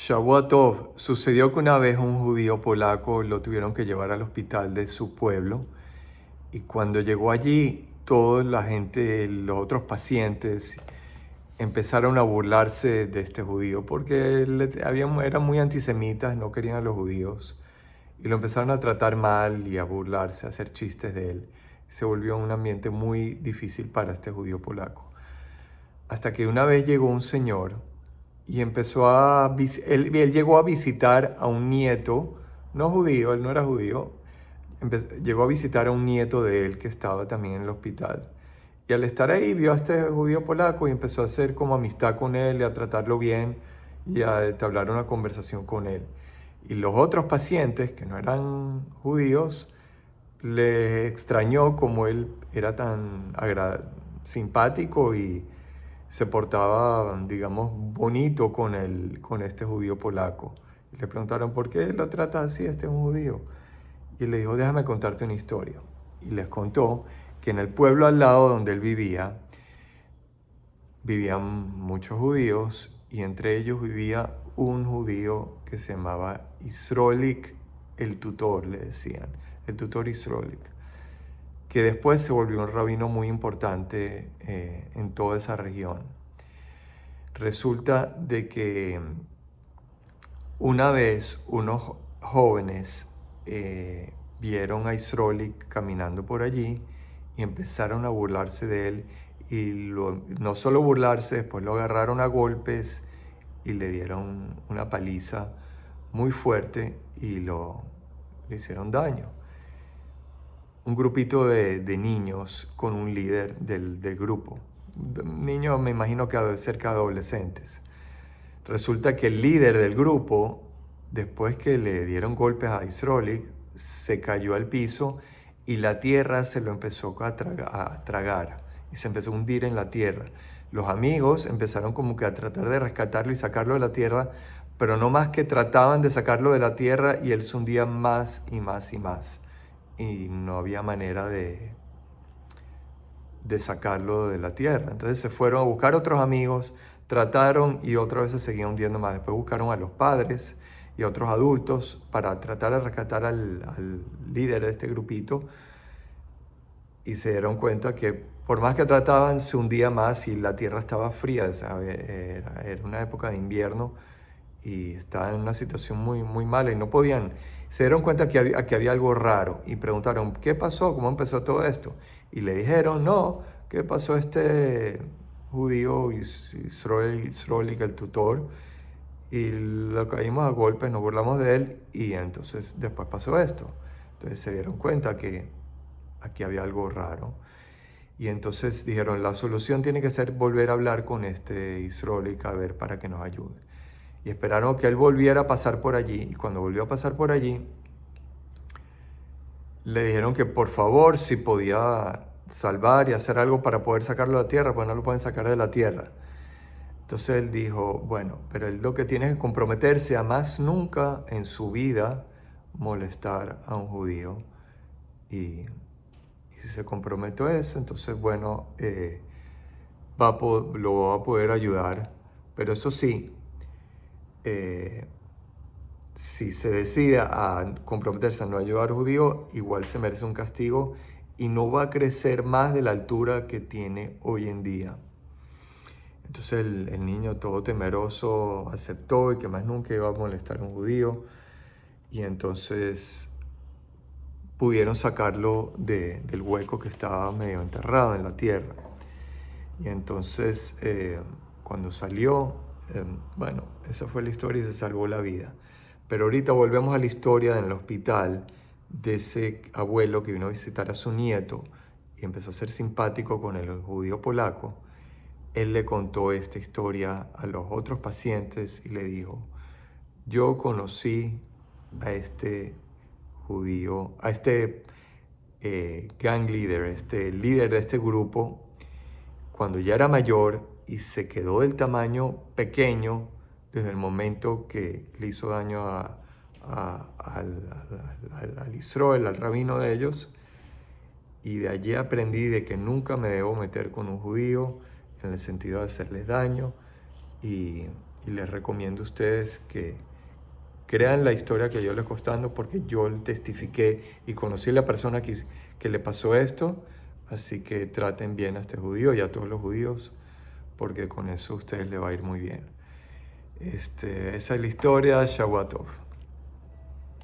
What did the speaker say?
Shavua Tov, sucedió que una vez un judío polaco lo tuvieron que llevar al hospital de su pueblo y cuando llegó allí, toda la gente, los otros pacientes, empezaron a burlarse de este judío porque eran muy antisemitas, no querían a los judíos y lo empezaron a tratar mal y a burlarse, a hacer chistes de él. Se volvió un ambiente muy difícil para este judío polaco. Hasta que una vez llegó un señor y él llegó a visitar a un nieto, no judío, él no era judío, llegó a visitar a un nieto de él que estaba también en el hospital. Y al estar ahí vio a este judío polaco y empezó a hacer como amistad con él y a tratarlo bien y a entablar una conversación con él. Y los otros pacientes, que no eran judíos, le extrañó como él era tan simpático y se portaba, digamos, bonito con este judío polaco. Y le preguntaron, ¿por qué lo trata así? Este es un judío. Y él le dijo, déjame contarte una historia. Y les contó que en el pueblo al lado donde él vivía, vivían muchos judíos y entre ellos vivía un judío que se llamaba Isrolik el tutor, le decían, el tutor Isrolik, que después se volvió un rabino muy importante en toda esa región. Resulta de que una vez unos jóvenes vieron a Isrolik caminando por allí y empezaron a burlarse de él y no solo burlarse, después lo agarraron a golpes y le dieron una paliza muy fuerte y le hicieron daño. Un grupito de niños con un líder del grupo. Niños, me imagino que cerca de adolescentes. Resulta que el líder del grupo, después que le dieron golpes a Isrolik, se cayó al piso y la tierra se lo empezó a tragar y se empezó a hundir en la tierra. Los amigos empezaron como que a tratar de rescatarlo y sacarlo de la tierra, pero no más que trataban de sacarlo de la tierra y él se hundía más y más y más. Y no había manera de sacarlo de la tierra. Entonces se fueron a buscar otros amigos, trataron y otra vez se seguían hundiendo más. Después buscaron a los padres y a otros adultos para tratar de rescatar al líder de este grupito y se dieron cuenta que por más que trataban se hundía más y la tierra estaba fría, ¿sabe? Era una época de invierno y estaban en una situación muy, muy mala y no podían. Se dieron cuenta que había algo raro y preguntaron, ¿qué pasó? ¿Cómo empezó todo esto? Y le dijeron, no, ¿qué pasó este judío Isrolik, el tutor? Y lo caímos a golpes, nos burlamos de él y entonces después pasó esto. Entonces se dieron cuenta que aquí había algo raro. Y entonces dijeron, la solución tiene que ser volver a hablar con este Isrolik a ver para que nos ayude. Y esperaron que él volviera a pasar por allí. Y cuando volvió a pasar por allí, le dijeron que por favor si podía salvar y hacer algo para poder sacarlo de la tierra, pues no lo pueden sacar de la tierra. Entonces él dijo, bueno, pero él lo que tiene es que comprometerse a más nunca en su vida molestar a un judío. Y si se comprometió a eso, entonces bueno, lo va a poder ayudar. Pero eso sí, si se decide a comprometerse a no ayudar a judío, igual se merece un castigo y no va a crecer más de la altura que tiene hoy en día. Entonces el niño todo temeroso aceptó y que más nunca iba a molestar a un judío y entonces pudieron sacarlo del hueco que estaba medio enterrado en la tierra. Y entonces cuando salió, bueno, esa fue la historia y se salvó la vida. Pero ahorita volvemos a la historia en el hospital de ese abuelo que vino a visitar a su nieto y empezó a ser simpático con el judío polaco. Él le contó esta historia a los otros pacientes y le dijo, yo conocí a este judío, a este gang leader, este líder de este grupo, cuando ya era mayor y se quedó del tamaño pequeño desde el momento que le hizo daño al Israel, al rabino de ellos, y de allí aprendí de que nunca me debo meter con un judío en el sentido de hacerles daño y y les recomiendo a ustedes que crean la historia que yo les contando, porque yo testifiqué y conocí a la persona que le pasó esto, así que traten bien a este judío y a todos los judíos, porque con eso a ustedes les va a ir muy bien. Esa es la historia. Shabbat Tov.